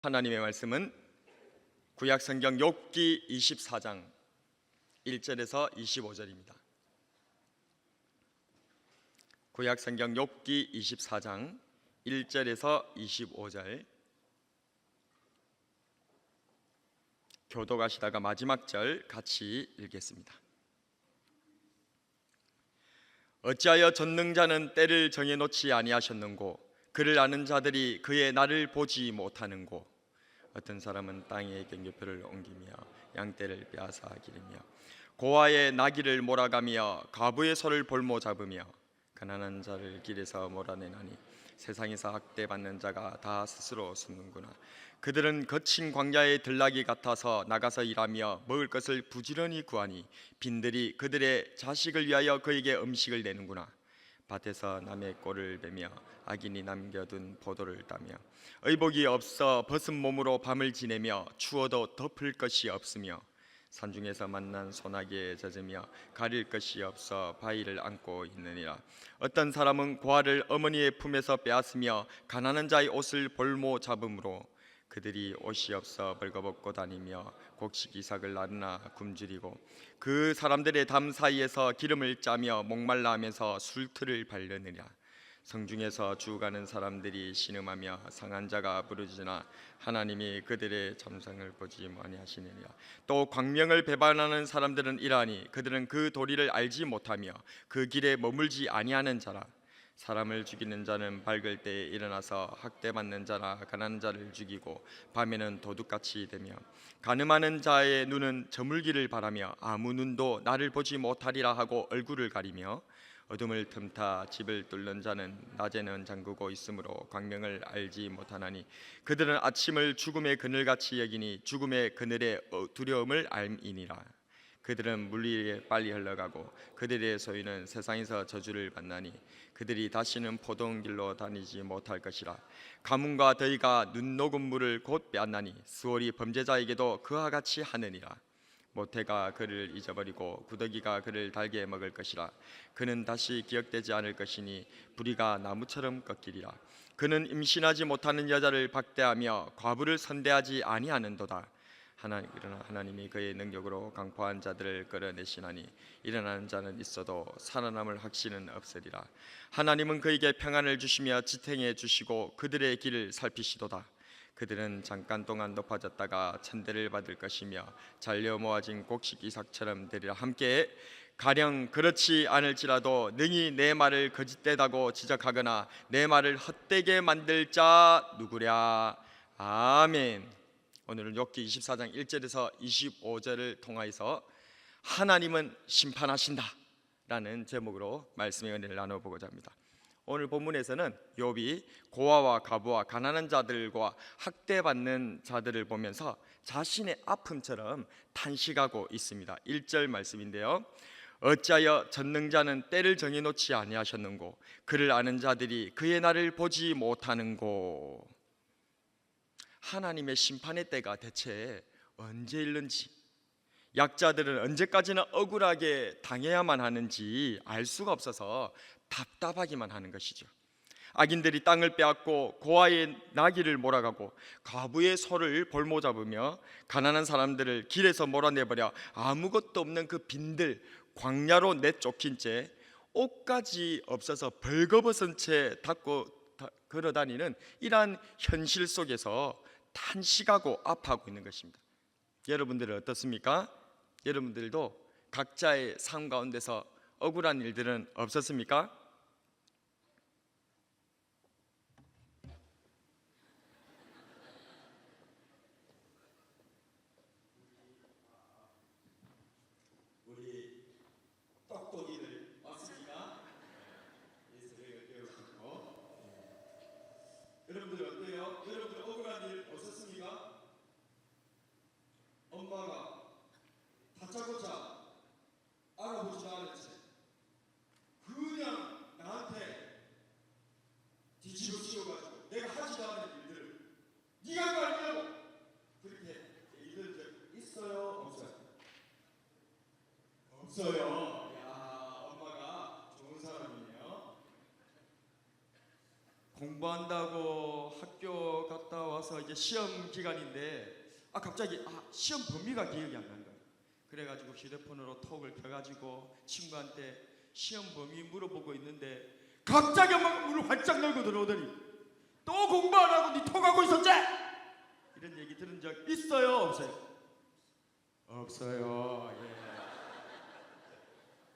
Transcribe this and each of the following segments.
하나님의 말씀은 구약성경 욥기 24장 1절에서 25절입니다. 구약성경 욥기 24장 1절에서 25절, 교독하시다가 마지막 절 같이 읽겠습니다. 어찌하여 전능자는 때를 정해놓지 아니하셨는고, 그를 아는 자들이 그의 날을 보지 못하는고. 어떤 사람은 땅에 경계표를 옮기며 양떼를 빼앗아 기르며 고아의 나귀를 몰아가며 과부의 소를 볼모 잡으며 가난한 자를 길에서 몰아내나니 세상에서 학대받는 자가 다 스스로 숨는구나. 그들은 거친 광야의 들나귀 같아서 나가서 일하며 먹을 것을 부지런히 구하니 빈들이 그들의 자식을 위하여 그에게 음식을 내는구나. 밭에서 남의 꼴을 베며 악인이 남겨둔 포도를 따며 의복이 없어 벗은 몸으로 밤을 지내며 추워도 덮을 것이 없으며 산중에서 만난 소나기에 젖으며 가릴 것이 없어 바위를 안고 있느니라. 어떤 사람은 고아를 어머니의 품에서 빼앗으며 가난한 자의 옷을 볼모 잡음으로 그들이 옷이 없어 벌거벗고 다니며 곡식 이삭을 나르나 굶주리고 그 사람들의 담 사이에서 기름을 짜며 목말라 하면서 술틀을 바르느니라. 성중에서 죽어가는 사람들이 신음하며 상한 자가 부르짖으나 하나님이 그들의 잠상을 보지 아니하시느니라. 또 광명을 배반하는 사람들은 이러하니 그들은 그 도리를 알지 못하며 그 길에 머물지 아니하는 자라. 사람을 죽이는 자는 밝을 때에 일어나서 학대받는 자나 가난한 자를 죽이고 밤에는 도둑같이 되며 간음하는 자의 눈은 저물기를 바라며 아무 눈도 나를 보지 못하리라 하고 얼굴을 가리며 어둠을 틈타 집을 뚫는 자는 낮에는 잠그고 있으므로 광명을 알지 못하나니 그들은 아침을 죽음의 그늘같이 여기니 죽음의 그늘의 두려움을 알미니라. 그들은 물 위에 빨리 흘러가고 그들의 소유는 세상에서 저주를 받나니 그들이 다시는 포도원 길로 다니지 못할 것이라. 가뭄과 더위가 눈 녹은 물을 곧 빼앗나니 수월이 범죄자에게도 그와 같이 하느니라. 모태가 그를 잊어버리고 구더기가 그를 달게 먹을 것이라. 그는 다시 기억되지 않을 것이니 부리가 나무처럼 꺾이리라. 그는 임신하지 못하는 여자를 박대하며 과부를 선대하지 아니하는도다. 그러나 하나님이 그의 능력으로 강포한 자들을 끌어내시나니 일어나는 자는 있어도 살아남을 확신은 없으리라. 하나님은 그에게 평안을 주시며 지탱해 주시고 그들의 길을 살피시도다. 그들은 잠깐 동안 높아졌다가 천대를 받을 것이며 잘려 모아진 곡식 이삭처럼 되리라. 함께 가령 그렇지 않을지라도 능히 내 말을 거짓되다고 지적하거나 내 말을 헛되게 만들 자 누구랴. 아멘. 오늘은 욥기 24장 1절에서 25절을 통하여서 하나님은 심판하신다 라는 제목으로 말씀의 은혜를 나눠보고자 합니다. 오늘 본문에서는 욥이 고아와 과부와 가난한 자들과 학대받는 자들을 보면서 자신의 아픔처럼 탄식하고 있습니다. 1절 말씀인데요, 어찌하여 전능자는 때를 정해놓지 아니하셨는고, 그를 아는 자들이 그의 날을 보지 못하는고. 하나님의 심판의 때가 대체 언제 일는지, 약자들은 언제까지나 억울하게 당해야만 하는지 알 수가 없어서 답답하기만 하는 것이죠. 악인들이 땅을 빼앗고 고아의 나귀를 몰아가고 과부의 소를 볼모 잡으며 가난한 사람들을 길에서 몰아내버려 아무것도 없는 그 빈들 광야로 내쫓긴 채 옷까지 없어서 벌거벗은 채 걸어다니는 이러한 현실 속에서 탄식하고 아파하고 있는 것입니다. 여러분들은 어떻습니까? 여러분들도 각자의 삶 가운데서 억울한 일들은 없었습니까? 우리 똑똑이들 왔습니까? 예수를 배우시고. 여러분들 어때요? 여러분들 억울한 일 없었습니까? 엄마가 다짜고짜 알아보지도 않은 채 그냥 이제 시험 기간인데 갑자기 시험 범위가 기억이 안 나는 거예요. 그래가지고 휴대폰으로 톡을 켜가지고 친구한테 시험 범위 물어보고 있는데 갑자기 엄마가 문을 활짝 열고 들어오더니 또 공부 안 하고 니 톡하고 있었지? 이런 얘기 들은 적 있어요? 없어요? 없어요. 예.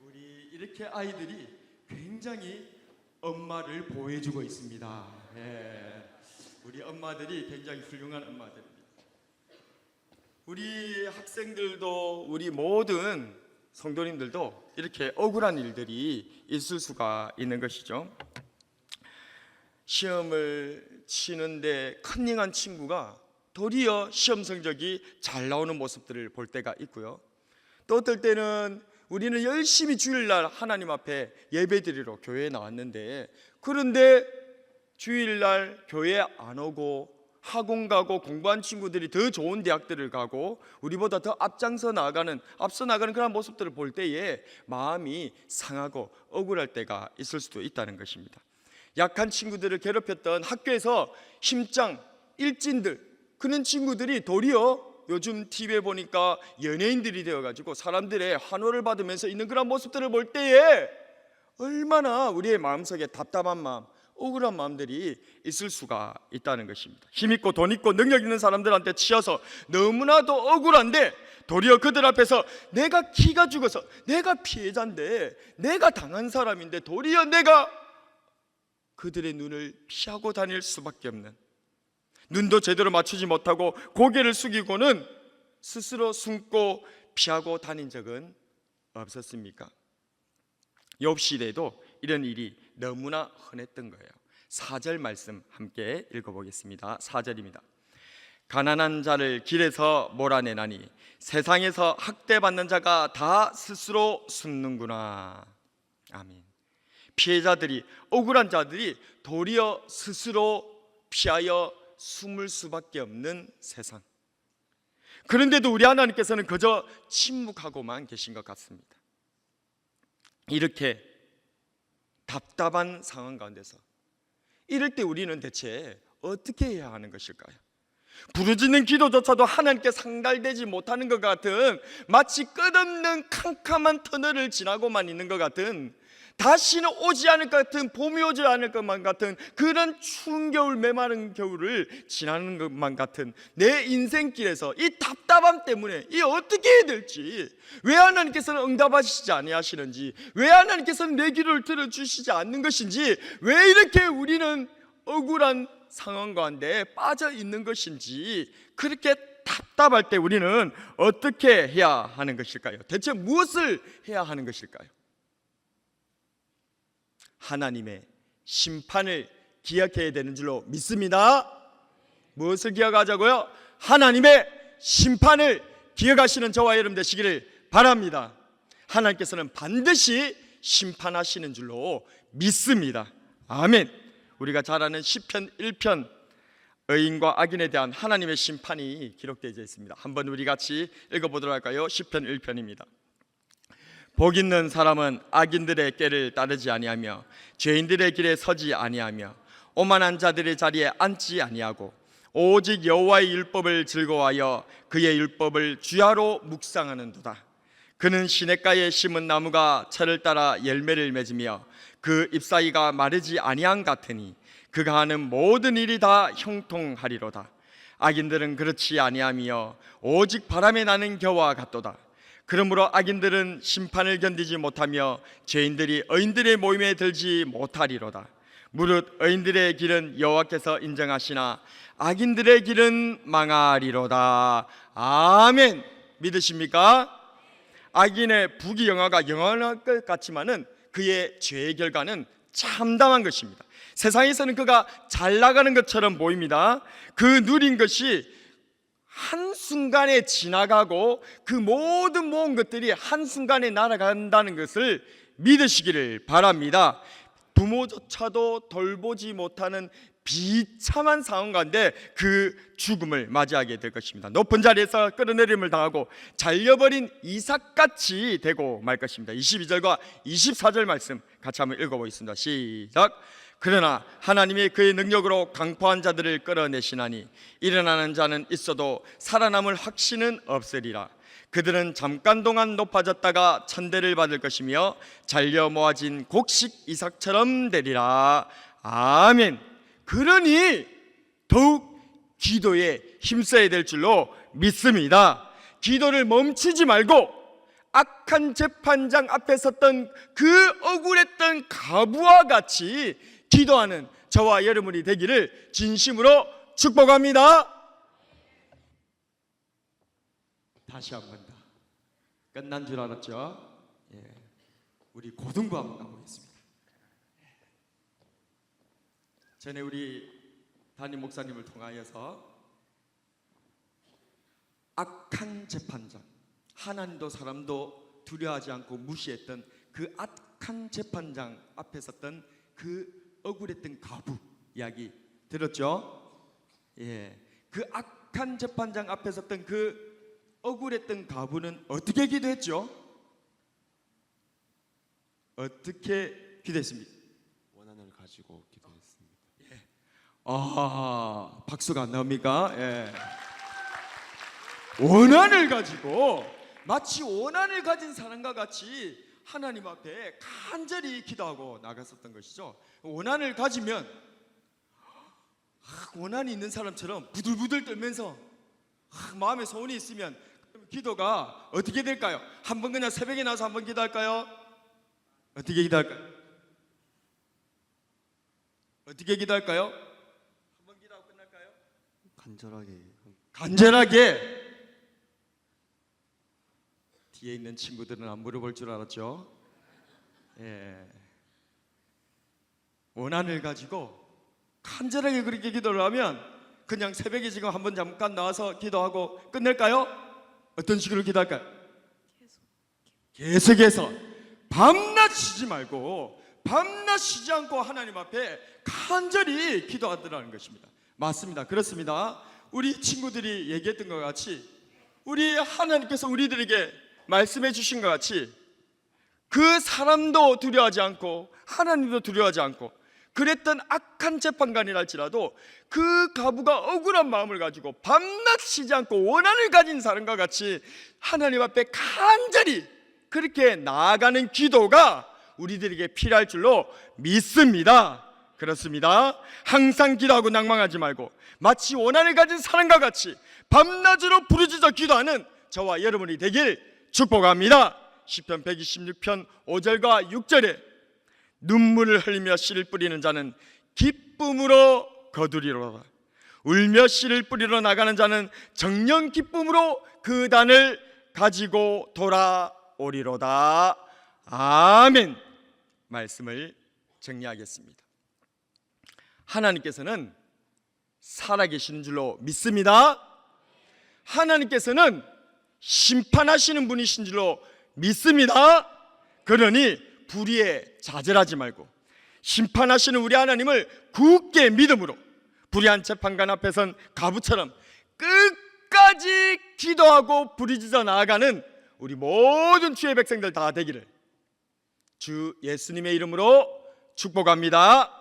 우리 이렇게 아이들이 굉장히 엄마를 보호해주고 있습니다. 예. 우리 엄마들이 굉장히 훌륭한 엄마들입니다. 우리 학생들도 우리 모든 성도님들도 이렇게 억울한 일들이 있을 수가 있는 것이죠. 시험을 치는데 컨닝한 친구가 도리어 시험 성적이 잘 나오는 모습들을 볼 때가 있고요. 또 어떨 때는 우리는 열심히 주일날 하나님 앞에 예배드리러 교회에 나왔는데 그런데 주일날 교회 안 오고 학원 가고 공부한 친구들이 더 좋은 대학들을 가고 우리보다 더 앞서 나가는 그런 모습들을 볼 때에 마음이 상하고 억울할 때가 있을 수도 있다는 것입니다. 약한 친구들을 괴롭혔던 학교에서 힘짱 일진들 그런 친구들이 도리어 요즘 TV에 보니까 연예인들이 되어가지고 사람들의 환호를 받으면서 있는 그런 모습들을 볼 때에 얼마나 우리의 마음속에 답답한 마음, 억울한 마음들이 있을 수가 있다는 것입니다. 힘있고 돈 있고 능력 있는 사람들한테 치여서 너무나도 억울한데 도리어 그들 앞에서 내가 키가 죽어서 내가 피해자인데 내가 당한 사람인데 도리어 내가 그들의 눈을 피하고 다닐 수밖에 없는, 눈도 제대로 맞추지 못하고 고개를 숙이고는 스스로 숨고 피하고 다닌 적은 없었습니까? 욥 시대에도 이런 일이 너무나 흔했던 거예요. 4절 말씀 함께 읽어보겠습니다. 4절입니다. 가난한 자를 길에서 몰아내나니 세상에서 학대받는 자가 다 스스로 숨는구나. 아멘. 피해자들이, 억울한 자들이 도리어 스스로 피하여 숨을 수밖에 없는 세상. 그런데도 우리 하나님께서는 그저 침묵하고만 계신 것 같습니다. 이렇게 답답한 상황 가운데서 이럴 때 우리는 대체 어떻게 해야 하는 것일까요? 부르짖는 기도조차도 하나님께 상달되지 못하는 것 같은, 마치 끝없는 캄캄한 터널을 지나고만 있는 것 같은, 다시는 오지 않을 것 같은, 봄이 오지 않을 것만 같은 그런 추운 겨울, 메마른 겨울을 지나는 것만 같은 내 인생길에서 이 답답함 때문에 이 어떻게 해야 될지, 왜 하나님께서는 응답하시지 아니하시는지, 왜 하나님께서는 내 기도를 들어주시지 않는 것인지, 왜 이렇게 우리는 억울한 상황 가운데 빠져 있는 것인지, 그렇게 답답할 때 우리는 어떻게 해야 하는 것일까요? 대체 무엇을 해야 하는 것일까요? 하나님의 심판을 기억해야 되는 줄로 믿습니다. 무엇을 기억하자고요? 하나님의 심판을 기억하시는 저와 여러분 되시기를 바랍니다. 하나님께서는 반드시 심판하시는 줄로 믿습니다. 아멘. 우리가 잘 아는 시편 1편, 의인과 악인에 대한 하나님의 심판이 기록되어 있습니다. 한번 우리 같이 읽어보도록 할까요? 시편 1편입니다. 복 있는 사람은 악인들의 꾀를 따르지 아니하며 죄인들의 길에 서지 아니하며 오만한 자들의 자리에 앉지 아니하고 오직 여호와의 율법을 즐거워하여 그의 율법을 주야로 묵상하는도다. 그는 시냇가에 심은 나무가 철을 따라 열매를 맺으며 그 잎사귀가 마르지 아니한 같으니 그가 하는 모든 일이 다 형통하리로다. 악인들은 그렇지 아니하며 오직 바람에 나는 겨와 같도다. 그러므로 악인들은 심판을 견디지 못하며 죄인들이 의인들의 모임에 들지 못하리로다. 무릇 의인들의 길은 여호와께서 인정하시나 악인들의 길은 망하리로다. 아멘. 믿으십니까? 악인의 부귀영화가 영원할 것 같지만은 그의 죄의 결과는 참담한 것입니다. 세상에서는 그가 잘 나가는 것처럼 보입니다. 그 누린 것이 한순간에 지나가고 그 모든 것들이 한순간에 날아간다는 것을 믿으시기를 바랍니다. 부모조차도 돌보지 못하는 비참한 상황 가운데 그 죽음을 맞이하게 될 것입니다. 높은 자리에서 끌어내림을 당하고 잘려버린 이삭같이 되고 말 것입니다. 22절과 24절 말씀 같이 한번 읽어보겠습니다. 시작. 그러나 하나님이 그의 능력으로 강포한 자들을 끌어내시나니 일어나는 자는 있어도 살아남을 확신은 없으리라. 그들은 잠깐 동안 높아졌다가 천대를 받을 것이며 잘려 모아진 곡식 이삭처럼 되리라. 아멘. 그러니 더욱 기도에 힘써야 될 줄로 믿습니다. 기도를 멈추지 말고 악한 재판장 앞에 섰던 그 억울했던 가부와 같이 기도하는 저와 여러분이 되기를 진심으로 축복합니다. 다시 한 번 더. 끝난 줄 알았죠? 예. 우리 고등부 한번 가보겠습니다. 전에 우리 담임 목사님을 통하여서 악한 재판장, 하나님도 사람도 두려워하지 않고 무시했던 그 악한 재판장 앞에 섰던 그 억울했던 가부 이야기 들었죠? 예, 그 악한 재판장 앞에 섰던 그 억울했던 가부는 어떻게 기도했죠? 어떻게 기도했습니까? 원한을 가지고 기도했습니다. 예. 아, 박수가 안 나옵니까? 예. 원한을 가지고 마치 원한을 가진 사람과 같이 하나님 앞에 간절히 기도하고 나갔었던 것이죠. 원한을 가지면 원한이 있는 사람처럼 부들부들 떨면서 마음에 소원이 있으면 기도가 어떻게 될까요? 한번 그냥 새벽에 나서 한번 기도할까요? 어떻게 기도할까요? 어떻게 기도할까요? 한번 기도하고 끝날까요? 간절하게. 뒤에 있는 친구들은 안 물어볼 줄 알았죠? 예. 원한을 가지고 간절하게 그렇게 기도를 하면 그냥 새벽에 지금 한번 잠깐 나와서 기도하고 끝낼까요? 어떤 식으로 기도할까요? 계속해서 밤낮 쉬지 말고 밤낮 쉬지 않고 하나님 앞에 간절히 기도하더라는 것입니다. 맞습니다. 그렇습니다. 우리 친구들이 얘기했던 것 같이 우리 하나님께서 우리들에게 말씀해 주신 것 같이 그 사람도 두려워하지 않고 하나님도 두려워하지 않고 그랬던 악한 재판관이랄지라도 그 가부가 억울한 마음을 가지고 밤낮 쉬지 않고 원한을 가진 사람과 같이 하나님 앞에 간절히 그렇게 나아가는 기도가 우리들에게 필요할 줄로 믿습니다. 그렇습니다. 항상 기도하고 낭망하지 말고 마치 원한을 가진 사람과 같이 밤낮으로 부르짖어 기도하는 저와 여러분이 되길 축복합니다. 시편 126편 5절과 6절에 눈물을 흘리며 씨를 뿌리는 자는 기쁨으로 거두리로다. 울며 씨를 뿌리러 나가는 자는 정녕 기쁨으로 그 단을 가지고 돌아오리로다. 아멘. 말씀을 정리하겠습니다. 하나님께서는 살아계시는 줄로 믿습니다. 하나님께서는 심판하시는 분이신 줄로 믿습니다. 그러니 불의에 좌절하지 말고 심판하시는 우리 하나님을 굳게 믿음으로 불의한 재판관 앞에 선 가부처럼 끝까지 기도하고 부르짖어 나아가는 우리 모든 주의 백성들 다 되기를 주 예수님의 이름으로 축복합니다.